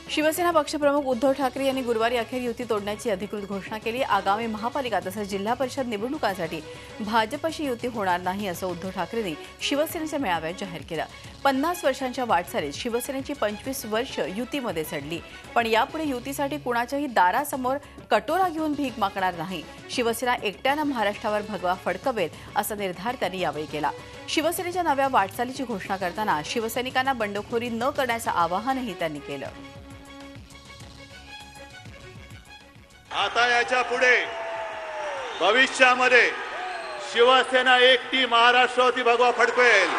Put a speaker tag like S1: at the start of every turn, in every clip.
S1: शिवसेना पक्षप्रमुख उद्धव ठाकरे यांनी गुरुवारी अखेर युती तोडण्याची अधिकृत घोषणा केली। आगामी महापालिका तसंच जिल्हा परिषद निवडणुकांसाठी भाजपशी युती होणार नाही असं उद्धव ठाकरेंनी शिवसेनेच्या मेळाव्यात जाहीर केलं। 50 वर्षांच्या वाटचालीत शिवसेनेची 25 वर्ष युतीमध्ये सडली, पण यापुढे युतीसाठी कुणाच्याही दारासमोर कटोरा घेऊन भीक मागणार नाही। शिवसेना एकट्यानं महाराष्ट्रावर भगवा फडकवेल असा निर्धार त्यांनी यावेळी केला। शिवसेनेच्या नव्या वाटचालीची घोषणा करताना शिवसैनिकांना बंडखोरी न करण्याचं आवाहनही त्यांनी केलं।
S2: आता याच्या पुढे भविष्यामध्ये शिवसेना एकटी महाराष्ट्रावरती भगवा फडकवेल।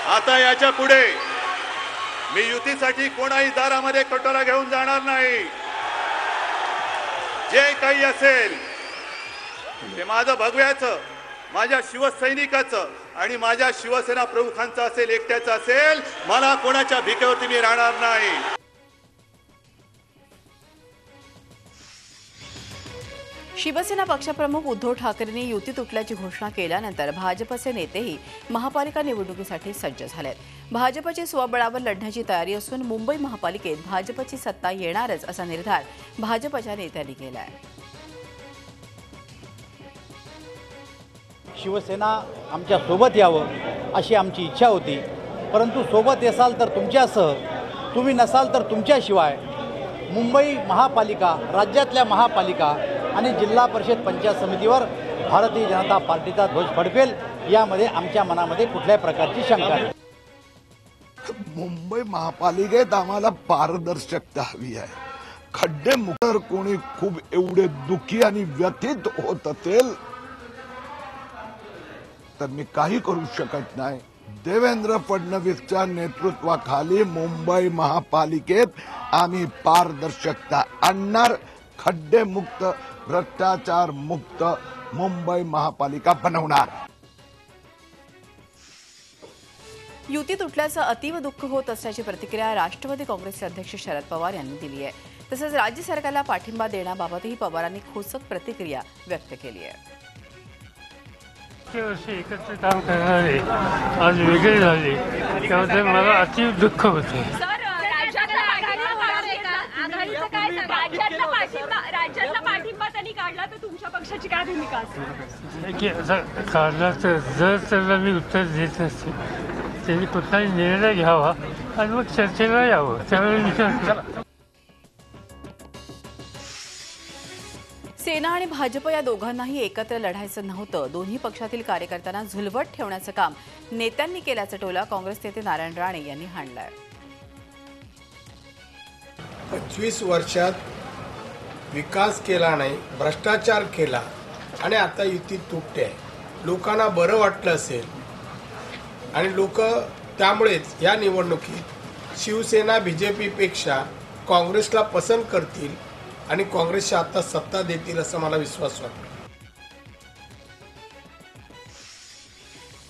S2: आता याच्या पुढे मी युतीसाठी कोणाही दारामध्ये कटोरा घेऊन जाणार नाही। जे काही असेल ते माझं भगव्याचं, माझ्या शिवसैनिकाचं आणि माझ्या शिवसेना प्रमुखांचं असेल, एकट्याचं असेल। मला कोणाच्या भिकेवरती मी राहणार नाही।
S1: शिवसेना पक्षप्रमुख उद्धव ठाकरेंनी युती तुटल्याची घोषणा केल्यानंतर भाजपचे नेतेही महापालिका निवडणुकीसाठी सज्ज झालेत। भाजपची स्वबळावर लढण्याची तयारी असून मुंबई महापालिकेत भाजपची सत्ता येणारच असा निर्धार भाजपच्या नेत्यांनी केला आहे।
S3: शिवसेना आमच्या सोबत यावं अशी आमची इच्छा होती, परंतु सोबत असाल तर तुमच्यासह, तुम्ही नसाल तर तुमच्याशिवाय मुंबई महापालिका, राज्यातल्या महापालिका आणि जिल्हा परिषद पंचायत समितीवर भारतीय जनता पार्टीचा ध्वज फडकेल यामध्ये आमच्या मनामध्ये कुठल्याही प्रकारची शंका नाही।
S4: मुंबई महापालिकेत आम्हाला पारदर्शकता हवी आहे। खड्डे मुक्त कोणी खूप एवढे दुःखी आणि व्यथित होत असेल तर मी काही करू शकत नाही। देवेंद्र फडणवीसच्या नेतृत्वाखाली मुंबई महापालिकेत आम्ही पारदर्शकता आणणार, खड्डे मुक्त, भ्रष्टाचार मुक्त मुंबई महापालिका बनवणार।
S1: युती तुटल्याचं अतीव दुःख होत असल्याची प्रतिक्रिया राष्ट्रवादी काँग्रेसचे अध्यक्ष शरद पवार यांनी दिली आहे। तसंच राज्य सरकारला पाठिंबा देण्याबाबतही पवारांनी खोचक प्रतिक्रिया व्यक्त केली आहे।
S5: एकत्र काम करणारे आज वेगळे झाले त्याबद्दल मला अतीव दुःख होते।
S6: राज्यातला पाठिंबा त्यांनी काढला तर तुमच्या पक्षाची काय भूमिका असेल?
S5: काढला तर जर त्याला मी उत्तर देत नसते, त्यांनी कुठलाही निर्णय घ्यावा आणि मग चर्चेला यावं, त्यावेळी विचार।
S1: सेना आणि भाजप या दोघांनाही एकत्र लढायचं नव्हतं। दोन्ही पक्षातील कार्यकर्त्यांना झुलवत ठेवण्याचं काम नेत्यांनी केल्याचा टोला काँग्रेस नेते नारायण राणे यांनी हाणलाय।
S7: 25 वर्षात विकास केला नाही, भ्रष्टाचार केला आणि आता युती तुटते। लोकांना बरं वाटलं असेल आणि लोक त्यामुळेच या निवडणुकीत शिवसेना बीजेपीपेक्षा काँग्रेसला पसंत करतील आणि काँग्रेसची आता सत्ता देतील असं मला विश्वास वाटतो।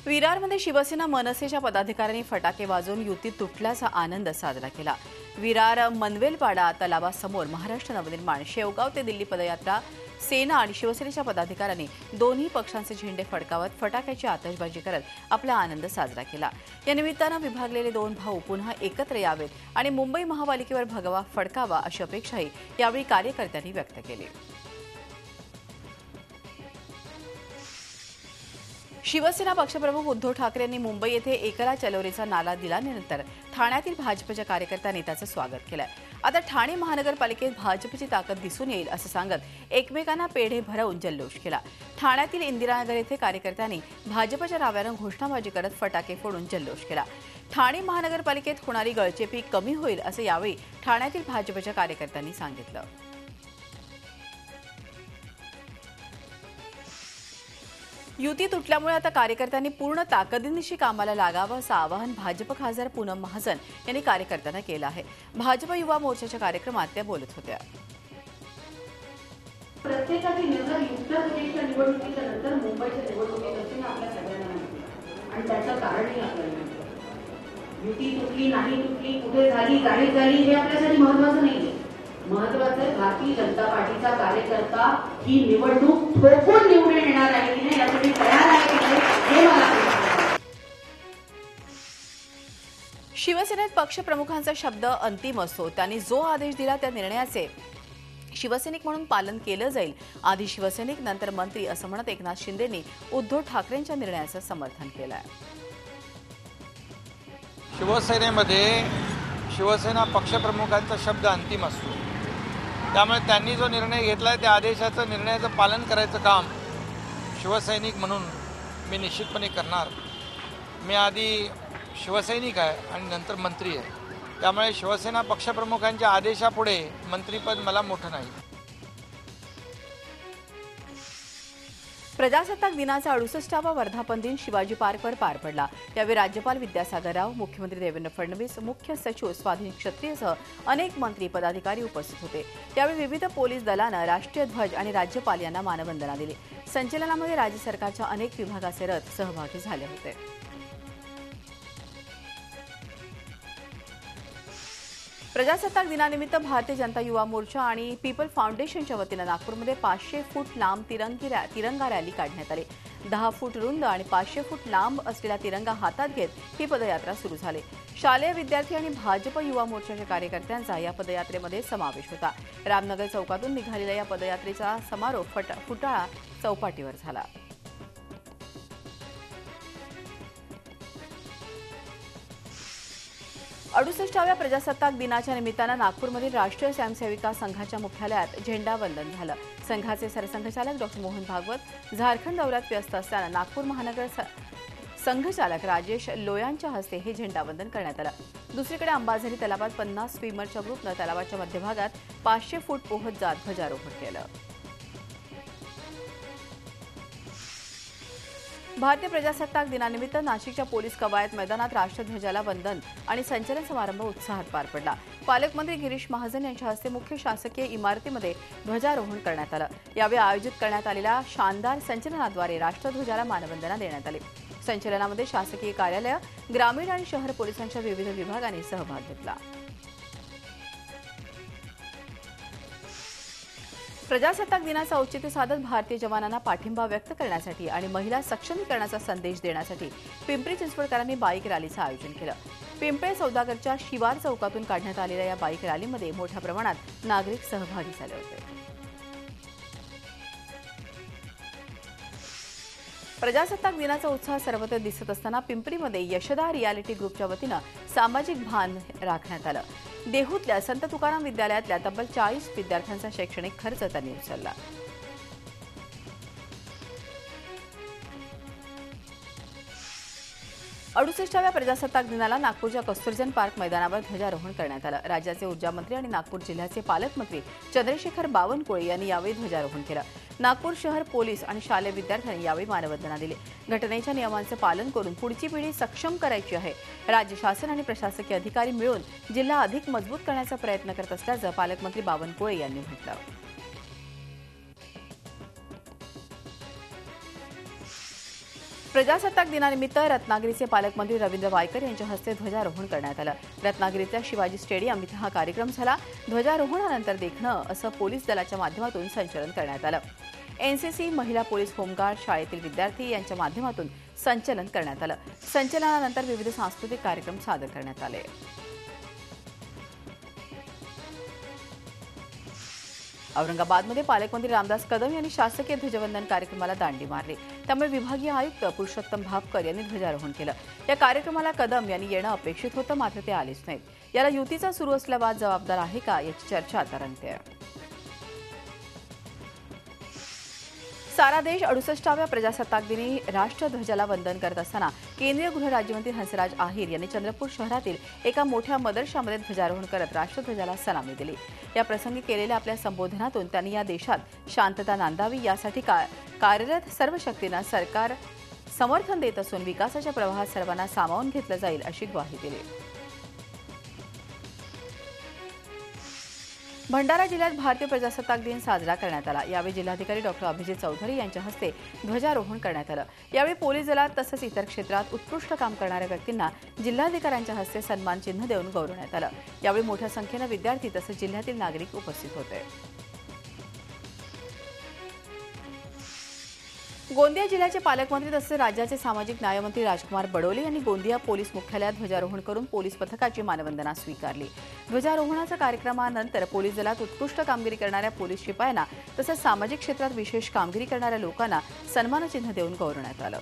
S1: विरारमध्ये शिवसेना मनसेच्या पदाधिकाऱ्यांनी फटाके वाजवून युती तुटल्याचा आनंद साजरा केला। विरार मनवेलपाडा तलावासमोर महाराष्ट्र नवनिर्माण, शेवगाव ते दिल्ली पदयात्रा, सेना आणि शिवसेनेच्या पदाधिकाऱ्यांनी दोन्ही पक्षांचे झेंडे फडकावत फटाक्याची आतषबाजी करत आपला आनंद साजरा केला। या निमित्तानं विभागलेले दोन भाऊ पुन्हा एकत्र यावेत आणि मुंबई महापालिकेवर भगवा फडकावा अशी अपेक्षाही यावेळी कार्यकर्त्यांनी व्यक्त केली। शिवसेना पक्षप्रमुख उद्धव ठाकरे यांनी मुंबई येथे एकला चलोरेचा नारा दिल्यानंतर ठाण्यातील भाजपच्या कार्यकर्त्यांनी त्याचं स्वागत केलंय। आता ठाणे महानगरपालिकेत भाजपची ताकद दिसून येईल असं सांगत एकमेकांना पेढे भरवून जल्लोष केला। ठाण्यातील इंदिरानगर येथे कार्यकर्त्यांनी भाजपच्या नावानं घोषणाबाजी करत फटाके फोडून जल्लोष केला। ठाणे महानगरपालिकेत होणारी गळचेपी कमी होईल असं यावेळी ठाण्यातील भाजपच्या कार्यकर्त्यांनी सांगितलं। युती तुटल्यामुळे आता कार्यकर्त्यांनी पूर्ण ताकदीनिशी कामाला लागावं असं आवाहन भाजप खासदार पूनम महाजन यांनी कार्यकर्त्यांना केलं आहे। भाजप युवा मोर्चाच्या कार्यक्रमात त्या बोलत होत्या।
S8: प्रत्येकाची नजर उत्तर प्रदेशच्या निवडणुकीच्या नंतर मुंबईच्या निवडणुकीकडे आपल्या सगळ्यांना माहिती आणि त्याचं कारणही आपल्याला माहिती। युती तुटली नाही तुटली, कुठे झाली, काय झाली हे आपल्यासाठी महत्त्वाचं नाहीये। महत्त्वाचं आहे भारतीय जनता पार्टीचा कार्यकर्ता ही निवडणूक ठोकून निवडून येणार आहे की नाही, यासाठी तयार आहे की नाही हे मला
S1: शिवसेनेत पक्षप्रमुखांचा शब्द अंतिम असतो. त्यांनी जो आदेश दिला त्या निर्णयाचे शिवसैनिक म्हणून पालन केलं जाईल. आधी शिवसैनिक नंतर मंत्री असं म्हणत एकनाथ शिंदेंनी उद्धव ठाकरेंच्या निर्णयाचं समर्थन केलं आहे.
S9: शिवसेनेमध्ये शिवसेना पक्षप्रमुखांचा शब्द अंतिम असतो. त्यामुळे त्यांनी जो निर्णय घेतला आहे त्या आदेशाचं निर्णयाचं पालन करायचं काम शिवसैनिक म्हणून मी निश्चितपणे करणार. मी आधी शिवसैनिक आहे आणि नंतर मंत्री आहे. त्यामुळे शिवसेना पक्षप्रमुखांच्या आदेशापुढे मंत्रीपद मला मोठं नाही.
S1: प्रजासत्ताक दिनाचा 68वा वर्धापन दिन शिवाजी पार्कवर पार पडला. यावेळी राज्यपाल विद्यासागर राव, मुख्यमंत्री देवेंद्र फडणवीस, मुख्य सचिव स्वाधीन क्षत्रियसह अनेक मंत्री पदाधिकारी उपस्थित होते. यावेळी विविध पोलीस दलानं राष्ट्रीय ध्वज आणि राज्यपाल यांना मानवंदना दिली. संचलनामध्ये राज्य सरकारच्या अनेक विभागाचे रथ सहभागी झाले होते. प्रजासत्ताक दिनानिमित्त भारतीय जनता युवा मोर्चा आणि पीपल फाउंडेशनच्या वतीनं नागपूरमध्ये 500 फूट लांब तिरंगा रॅली काढण्यात आली. 10 फूट रुंद आणि 500 फूट लांब असलेला तिरंगा हातात घेत ही पदयात्रा सुरू झाली. शालेय विद्यार्थी आणि भाजप युवा मोर्चाच्या कार्यकर्त्यांचा या पदयात्रेमध्ये समावेश होता. रामनगर चौकातून निघालेल्या या पदयात्रेचा समारोप फुटाळा चौपाटीवर झाला. अडुसष्टाव्या प्रजासत्ताक दिनाच्या निमित्तानं नागपूरमधील राष्ट्रीय स्वयंसेविका संघाच्या मुख्यालयात झेंडावंदन झालं. संघाचे सरसंघचालक डॉक्टर मोहन भागवत झारखंड दौऱ्यात व्यस्त असल्यानं नागपूर महानगर संघचालक राजेश लोयांच्या हस्ते हे झेंडावंदन करण्यात आलं. दुसरीकडे अंबाझरी तलावात 50 स्विमरच्या ग्रुपनं तलावाच्या मध्यभागात 500 फूट पोहत जात ध्वजारोहण केलं. भारतीय प्रजासत्ताक दिनानिमित्त नाशिकच्या पोलीस कवायत मैदानात राष्ट्रध्वजाला वंदन आणि संचलन समारंभ उत्साहात पार पडला. पालकमंत्री गिरीश महाजन यांच्या हस्ते मुख्य शासकीय इमारतीमध्ये ध्वजारोहण करण्यात आलं. यावेळी आयोजित करण्यात आलेल्या शानदार संचलनाद्वारे राष्ट्रध्वजाला मानवंदना देण्यात आली. संचलनामध्ये शासकीय कार्यालय, ग्रामीण आणि शहर पोलिसांच्या विविध विभागांनी सहभाग घेतला. प्रजासत्ताक दिनाचं औचित्य साधत भारतीय जवानांना पाठिंबा व्यक्त करण्यासाठी आणि महिला सक्षमीकरणाचा संदेश देण्यासाठी पिंपरी चिंचवडकरांनी बाईक रॅलीचं आयोजन केलं. पिंपळे सौदागरच्या शिवार चौकातून काढण्यात आलेल्या या बाईक रॅलीमध्ये मोठ्या प्रमाणात नागरिक सहभागी झाले होते. प्रजासत्ताक दिनाचा उत्साह सर्वत्र दिसत असताना पिंपरीमध्ये यशदा रियालिटी ग्रुपच्या वतीनं सामाजिक भान राखण्यात आलं. देहूतल्या संत तुकाराम विद्यालयातल्या तब्बल 40 विद्यार्थ्यांचा शैक्षणिक खर्च त्यांनी उचलला. अडुसष्टाव्या प्रजासत्ताक दिनाला नागपूरच्या कस्तुरजन पार्क मैदानावर ध्वजारोहण करण्यात आलं. राज्याचे ऊर्जामंत्री आणि नागपूर जिल्ह्याचे पालकमंत्री चंद्रशेखर बावनकुळे यांनी यावेळी ध्वजारोहण केलं. नागपूर शहर पोलीस आणि शालेय विद्यार्थ्यांनी यावेळी मानवंदना दिली. घटनेच्या नियमांचं पालन करून पुढची पिढी सक्षम करायची आहे. राज्य शासन आणि प्रशासकीय अधिकारी मिळून जिल्हा अधिक मजबूत करण्याचा प्रयत्न करत असल्याचं पालकमंत्री बावनकुळे यांनी म्हटलं. प्रजासत्ताक दिनानिमित्त रत्नागिरीचे पालकमंत्री रवींद्र वायकर यांच्या हस्ते ध्वजारोहण करण्यात आलं. रत्नागिरीतल्या शिवाजी स्टेडियम इथं हा कार्यक्रम झाला. ध्वजारोहणानंतर देखणं असं पोलीस दलाच्या माध्यमातून संचलन करण्यात आलं. एनसीसी, महिला पोलीस, होमगार्ड, शाळेतील विद्यार्थी यांच्या माध्यमातून संचलन करण्यात आलं. संचलनानंतर विविध सांस्कृतिक कार्यक्रम सादर करण्यात आले. औरंगाबादमध्ये पालकमंत्री रामदास कदम यांनी शासकीय ध्वजवंदन कार्यक्रमाला दांडी मारली. त्यामुळे विभागीय आयुक्त पुरुषोत्तम भापकर यांनी ध्वजारोहण केलं. या कार्यक्रमाला कदम यांनी येणं अपेक्षित होतं, मात्र ते आलेच नाहीत. याला युतीचा सुरू असलेला वाद जबाबदार आहे का, याची चर्चा आता रंगते आहे. सारा देश 68व्या प्रजासत्ताक दिनी राष्ट्रध्वजाला वंदन करत असताना केंद्रीय गृह राज्यमंत्री हंसराज आहिर यांनी चंद्रपूर शहरातील एका मोठ्या मदरशामध्ये ध्वजारोहण करत राष्ट्रध्वजाला सलामी दिली. या प्रसंगी केलेल्या आपल्या संबोधनातून त्यांनी या देशात शांतता नांदावी यासाठी कार्यरत सर्व शक्तींना सरकार समर्थन देत असून विकासाच्या प्रवाहात सर्वांना सामावून घेतलं जाईल अशी ग्वाही दिली. भंडारा जिल्ह्यात भारतीय प्रजासत्ताक दिन साजरा करण्यात आला. यावेळी जिल्हाधिकारी डॉक्टर अभिजित चौधरी यांच्या हस्ते ध्वजारोहण करण्यात आलं. यावेळी पोलीस दलात तसंच इतर क्षेत्रात उत्कृष्ट काम करणाऱ्या व्यक्तींना जिल्हाधिकाऱ्यांच्या हस्ते सन्मान चिन्ह देऊन गौरवण्यात आलं. यावेळी मोठ्या संख्येनं विद्यार्थी तसंच जिल्ह्यातील नागरिक उपस्थित होते. गोंदिया जिल्ह्याचे पालकमंत्री तसेच राज्याचे सामाजिक न्यायमंत्री राजकुमार बडोले यांनी गोंदिया पोलीस मुख्यालयात ध्वजारोहण करून पोलीस पथकाची मानवंदना स्वीकारली। ध्वजारोहणाच्या कार्यक्रमानंतर पोलीस दलात उत्कृष्ट कामगिरी करणाऱ्या पोलीस शिपायांना तसेच सामाजिक क्षेत्रात विशेष कामगिरी करणाऱ्या लोकांना सन्मानचिन्ह देऊन गौरवण्यात आलं।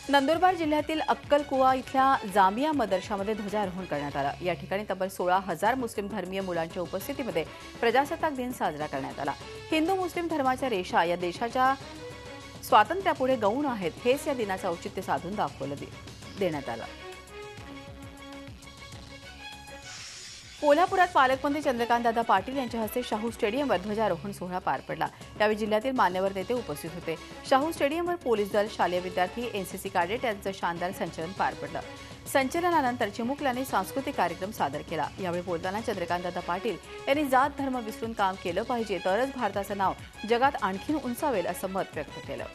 S1: नंदुरबार जिल्ह्यातील अक्कलकुवा इथल्या जामिया मदरशामध्ये ध्वजारोहण करण्यात आलं। या ठिकाणी तब्बल 16,000 मुस्लिम धर्मीय मुलांच्या उपस्थितीमध्ये प्रजासत्ताक दिन साजरा करण्यात आला। हिंदू मुस्लिम धर्माच्या रेषा या देशाच्या स्वातंत्र्यापुढे गौण आहेत, हेच या दिनाचं औचित्य साधून देण्यात आलं। कोल्हापुरात पालकमंत्री चंद्रकांतदादा पाटील यांच्या हस्ते शाहू स्टेडियमवर ध्वजारोहण सोहळा पार पडला। यावेळी जिल्ह्यातील मान्यवर नेते उपस्थित होते। शाहू स्टेडियमवर पोलीस दल, शालेय विद्यार्थी, एनसीसी कॅडेट यांचं शानदार संचलन पार पडलं। संचलनानंतर चिमुकल्यांनी सांस्कृतिक कार्यक्रम सादर केला। यावेळी बोलताना चंद्रकांतदादा पाटील यांनी जात धर्म विसरून काम केलं पाहिजे, तरच भारताचं नाव जगात आणखीन उंचावेल असं मत व्यक्त केलं।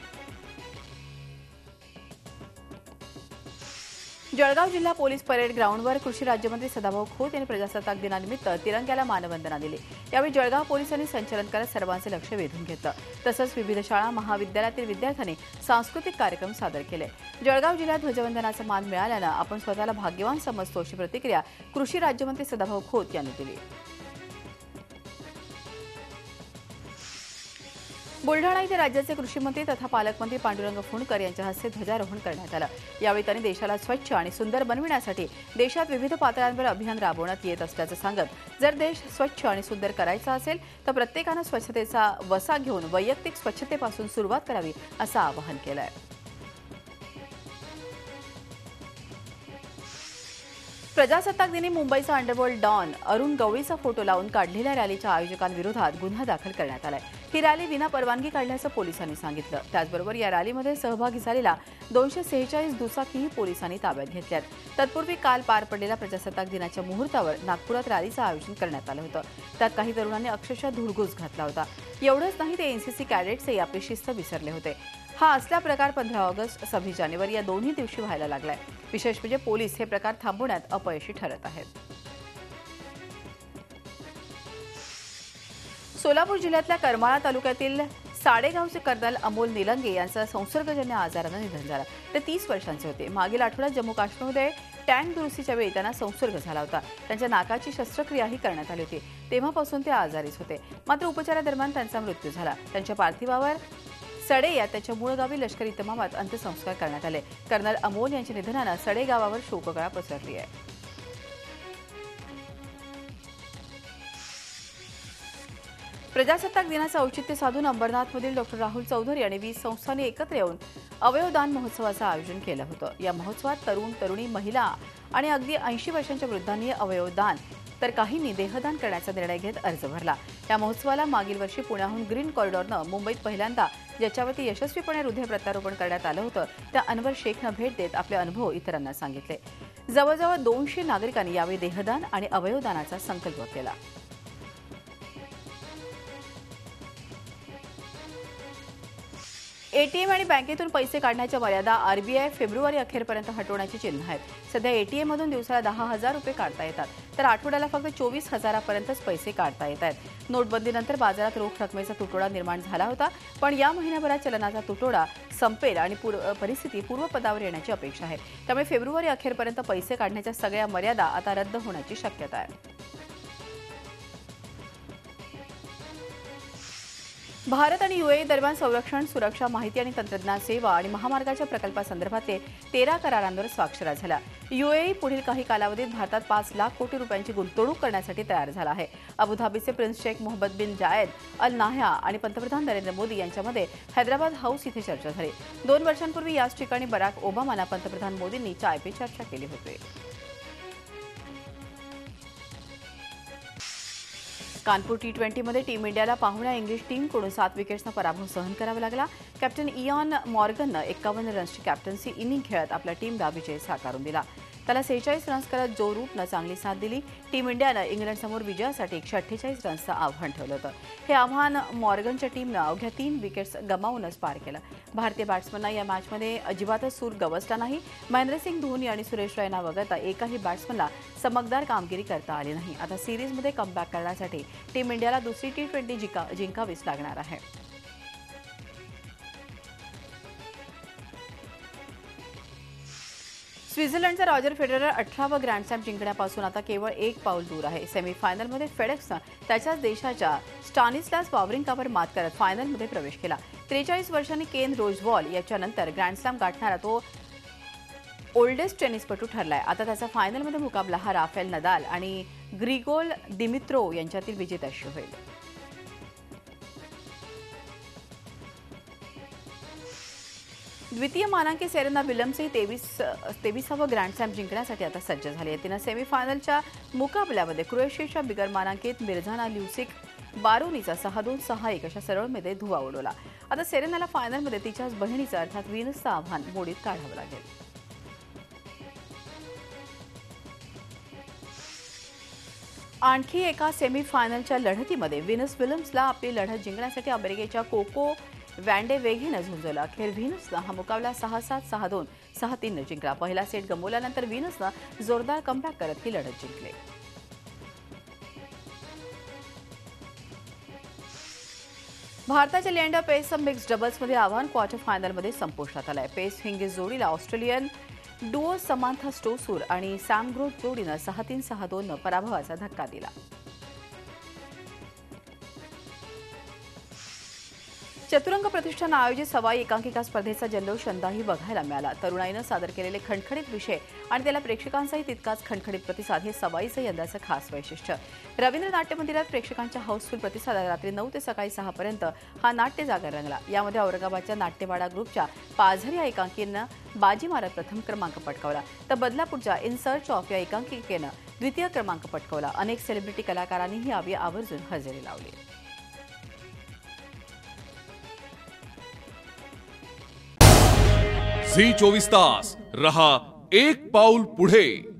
S1: जळगाव जिल्हा पोलीस परेड ग्राउंडवर कृषी राज्यमंत्री सदाभाऊ खोत यांनी प्रजासत्ताक दिनानिमित्त तिरंग्याला मानवंदना दिली। यावेळी जळगाव पोलिसांनी संचलन करत सर्वांचे लक्ष वेधून घेतलं। तसंच विविध शाळा महाविद्यालयातील विद्यार्थ्यांनी सांस्कृतिक कार्यक्रम सादर केले। जळगाव जिल्ह्यात ध्वजवंदनाचा मान मिळाल्यानं आपण स्वतःला भाग्यवान समजतो अशी प्रतिक्रिया कृषी राज्यमंत्री सदाभाऊ खोत यांनी दिली। बुलढाणा इथे राज्याचे कृषी मंत्री तथा पालकमंत्री पांडुरंग फुंडकर यांच्या हस्ते ध्वजारोहण करण्यात आलं। यावेळी त्यांनी देशाला स्वच्छ आणि सुंदर बनविण्यासाठी देशात विविध पातळ्यांवर अभियान राबवण्यात येत असल्याचं सांगत, जर देश स्वच्छ आणि सुंदर करायचा असेल तर प्रत्येकानं स्वच्छतेचा वसा घेऊन वैयक्तिक स्वच्छतेपासून सुरुवात करावी असं आवाहन केलं आहे। प्रजासत्ताक दिनी मुंबईचा अंडरवर्ल्ड डॉन अरुण गवळीचा फोटो लावून काढलेल्या रॅलीच्या आयोजकांविरोधात गुन्हा दाखल करण्यात आलाय। ही रॅली विना परवानगी काढल्याचं पोलिसांनी सांगितलं। त्याचबरोबर या रॅलीमध्ये सहभागी झालेल्या 246 दुचाकीही पोलिसांनी ताब्यात घेतल्यात। तत्पूर्वी काल पार पडलेल्या प्रजासत्ताक दिनाच्या मुहूर्तावर नागपुरात रॅलीचं आयोजन करण्यात आलं होतं। त्यात काही तरुणांनी अक्षरशः धुडगूस घातला होता। एवढंच नाही, ते एनसीसी कॅडेट्सही आपली शिस्त विसरले होते। हा असला प्रकार 15 ऑगस्ट 26 जानेवारी या दोन्ही दिवशी व्हायला लागलाय। विशेष म्हणजे पोलीस हे प्रकार थांबवण्यात अपयशी ठरत आहेत। सोलापूर जिल्ह्यातल्या करमाळा तालुक्यातील साडेगावचे कर्नल अमोल निलंगे यांचं संसर्गजन्य आजारानं निधन झालं। ते 30 वर्षांचे होते। मागील आठवड्यात जम्मू काश्मीरमध्ये टँक दुरुस्तीच्या वेळी त्यांना संसर्ग झाला होता। त्यांच्या नाकाची शस्त्रक्रियाही करण्यात आली होती। तेव्हापासून ते आजारीच होते। मात्र उपचारादरम्यान त्यांचा मृत्यू झाला। त्यांच्या पार्थिवावर सडे या त्याच्या मूळ गावी लष्करी इतमामात अंत्यसंस्कार करण्यात आले। कर्नल अमोल यांच्या निधनानं सडे गावावर शोककळा पसरली आहे। प्रजासत्ताक दिनाचं औचित्य साधून अंबरनाथमधील डॉ. राहुल चौधरी आणि 20 संस्थांनी एकत्र येऊन अवयवदान महोत्सवाचं आयोजन केलं होतं। या महोत्सवात तरुण, तरुणी, महिला आणि अगदी 80 वर्षांच्या वृद्धांनी अवयवदान तर काहींनी देहदान करण्याचा निर्णय घेत अर्ज भरला। या महोत्सवाला मागील वर्षी पुण्याहून ग्रीन कॉरिडॉरनं मुंबईत पहिल्यांदा ज्याच्यावरती यशस्वीपणे हृदय प्रत्यारोपण करण्यात आलं होतं, त्या अनवर शेखनं भेट देत आपले अनुभव इतरांना सांगितले। जवळजवळ 200 नागरिकांनी यावेळी देहदान आणि अवयवदानाचा संकल्प केला। एटीएम आणि बँकेतून पैसे काढण्याच्या मर्यादा आरबीआय फेब्रुवारी अखेरपर्यंत हटवण्याची चिन्ह आहेत। सध्या एटीएममधून दिवसाला 10,000 रुपये काढता येतात, तर आठवड्याला फक्त 24,000पर्यंतच पैसे काढता येत आहेत। नोटबंदीनंतर बाजारात रोख रकमेचा तुटवडा निर्माण झाला होता, पण या महिन्याभरात चलनाचा तुटवडा संपेल आणि परिस्थिती पूर्वपदावर येण्याची अपेक्षा आहे। त्यामुळे फेब्रुवारी अखेरपर्यंत पैसे काढण्याच्या सगळ्या मर्यादा आता रद्द होण्याची शक्यता आहे। भारत आणि यूएई दरम्यान संरक्षण, सुरक्षा, माहिती आणि तंत्रज्ञान सेवा आणि महामार्गाच्या प्रकल्पासंदर्भातले 13 करारांवर स्वाक्षऱ्या झाल्या। यूएई पुढील काही कालावधीत भारतात 5 लाख कोटी रुपयांची गुंतवणूक करण्यासाठी तयार झाला आहे। अबुधाबीचे प्रिन्स शेख मोहम्मद बिन जायद अल नाह्या आणि पंतप्रधान नरेंद्र मोदी यांच्यामध्ये हैदराबाद हाऊस इथे चर्चा झाली। 2 वर्षांपूर्वी याच ठिकाणी बराक ओबामांना पंतप्रधान मोदींनी चाय पे चर्चा केली होती। कानपूर T20मध्ये टीम इंडियाला पाहुण्या इंग्लिश टीमकडून 7 विकेट्सना पराभव सहन करावा लागला। कॅप्टन इयॉन मॉर्गननं 51 रन्सची कॅप्टन्सी इनिंग खेळत आपल्या टीमला विजय साकारून दिला। त्याला 46 रन्स करत जो रूटनं चांगली साथ दिली. टीम इंडियानं इंग्लंडसमोर विजयासाठी 148 रन्सचं आव्हान ठेवलं होतं. हे आव्हान मॉर्गनच्या टीमनं अवघ्या 3 विकेट्स गमावूनच पार केलं. भारतीय बॅट्समनना या मॅचमध्ये अजिबातच सूर गवसला नाही. महेंद्रसिंग धोनी आणि सुरेश रैना वगळता एकाही बॅट्समनला चमकदार कामगिरी करता आली नाही. आता सिरीजमध्ये कमबॅक करण्यासाठी टीम इंडियाला दुसरी T20 जिंकावीच लागणार आहे. स्वित्झर्लंडचा रॉजर फेडरर 18वा ग्रँड स्लॅम जिंकण्यापासून आता केवळ एक पाऊल दूर आहे. सेमीफायनलमध्ये फेडेक्सनं त्याच्याच देशाच्या स्टानिस्लास वावरिंकावर मात करत फायनलमध्ये प्रवेश केला. 43 वर्षांनी केन रोजबॉल याच्यानंतर ग्रँड स्लॅम गाठणारा तो ओल्डेस्ट टेनिसपटू ठरलाय. आता त्याचा फायनलमध्ये मुकाबला हा राफेल नदाल आणि ग्रिगोल दिमित्रोव यांच्यातील विजेत्याशी होईल. द्वितीय मानांकित सेरेना विल्यम्सही 23वा ग्रँड स्लॅम जिंकण्यासाठी आता सज्ज झाली आहे. तिनं सेमीफायनलच्या मुकाबल्यामध्ये क्रोएशियाच्या बिगर मानांकित मिर्झाना ल्युसिक बारोनीचा 6-2, 6-1 अशा सरळमध्ये धुव्वा उडवला. आता सेरेनाला फायनलमध्ये तिच्याच बहिणीचं अर्थात व्हीनसचं आव्हान मोडीत काढावं लागेल. आणखी एका सेमीफायनलच्या लढतीमध्ये व्हीनस विलियम्सला आपली लढत जिंकण्यासाठी अमेरिकेच्या कोको वॅन्डे वेघेनं झुंजवलं. अखेर व्हीनसनं हा मुकाबला 6-7, 6-2, 6-3 जिंकला. पहिला सेट गमावल्यानंतर व्हीनसनं जोरदार कमबॅक करत ही लढत जिंकली. भारताच्या लिएंडर पेसचं मिक्स डबल्समध्ये आव्हान क्वार्टर फायनलमध्ये संपुष्टात आलंय. पेस हिंगीस जोडीला ऑस्ट्रेलियन डुओ समांथा स्टोसूर आणि सॅम ग्रोथ जोडीनं 6-3, 6-2 पराभवाचा धक्का दिला. चतुरंग प्रतिष्ठान आयोजित सवाई एकांकिका स्पर्धेचा जल्लोष यंदाही बघायला मिळाला. तरुणाईनं सादर केलेले खणखणीत विषय आणि त्याला प्रेक्षकांचाही तितकाच खणखणीत प्रतिसाद हे सवाईचं यंदाचं खास वैशिष्ट्य. रवींद्र नाट्य मंदिरात प्रेक्षकांच्या हाऊसफुल प्रतिसादात रात्री 9 ते सकाळी 6 पर्यंत हा नाट्य जागर रंगला. यामध्ये औरंगाबादच्या नाट्यवाडा ग्रुपच्या पाझर या एकांकिकेनं बाजी मारत प्रथम क्रमांक पटकावला, तर बदलापूरच्या इन सर्च ऑफ या एकांकिकेनं द्वितीय क्रमांक पटकावला. अनेक सेलिब्रिटी कलाकारांनीही यावेळी आवर्जून हजेरी लावली.
S10: झी 24 तास रहा एक पाऊल पुढे.